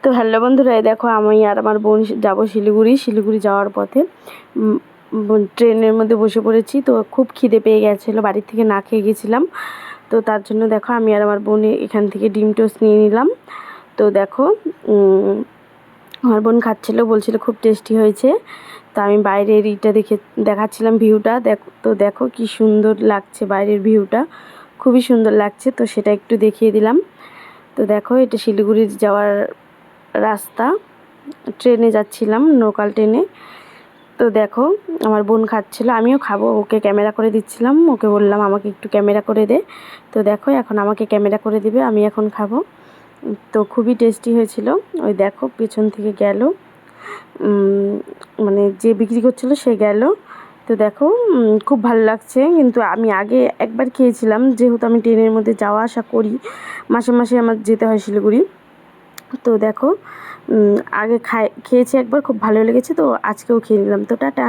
তো হ্যালো বন্ধুরা, এই দেখো আমি আর আমার বোন যাব শিলিগুড়ি যাওয়ার পথে ট্রেনের মধ্যে বসে পড়েছি। তো খুব খিদে পেয়ে গেছিলো, বাড়ির থেকে না খেয়ে গেছিলাম। তো তার জন্য দেখো আমি আর আমার বোন এখান থেকে ডিম টোস্ট নিয়ে নিলাম। তো দেখো আমার বোন খাচ্ছিলো, বলছিল খুব টেস্টি হয়েছে। তো আমি বাইরের এইটা দেখাচ্ছিলাম ভিউটা। তো দেখো কি সুন্দর লাগছে, বাইরের ভিউটা খুবই সুন্দর লাগছে। তো সেটা একটু দেখিয়ে দিলাম। তো দেখো এটা শিলিগুড়ি যাওয়ার রাস্তা, ট্রেনে যাচ্ছিলাম, লোকাল ট্রেনে। তো দেখো আমার বোন খাচ্ছিল, আমিও খাবো, ওকে ক্যামেরা করে দিচ্ছিলাম, ওকে বললাম আমাকে একটু ক্যামেরা করে দে। তো দেখো এখন আমাকে ক্যামেরা করে দিবে, আমি এখন খাবো। তো খুবই টেস্টি হয়েছিল। ওই দেখো পেছন থেকে গেল, মানে যে বিক্রি করছিল সে গেল। তো দেখো খুব ভালো লাগছে। কিন্তু আমি আগে একবার খেয়েছিলাম, যেহেতু আমি ট্রেনের মধ্যে যাওয়া আসা করি, মাসে মাসে আমার যেতে হয় শিলিগুড়ি। তো দেখো আগে খেয়েছি একবার, খুব ভালো লেগেছে। তো আজকেও খেয়ে নিলাম। তো টাটা।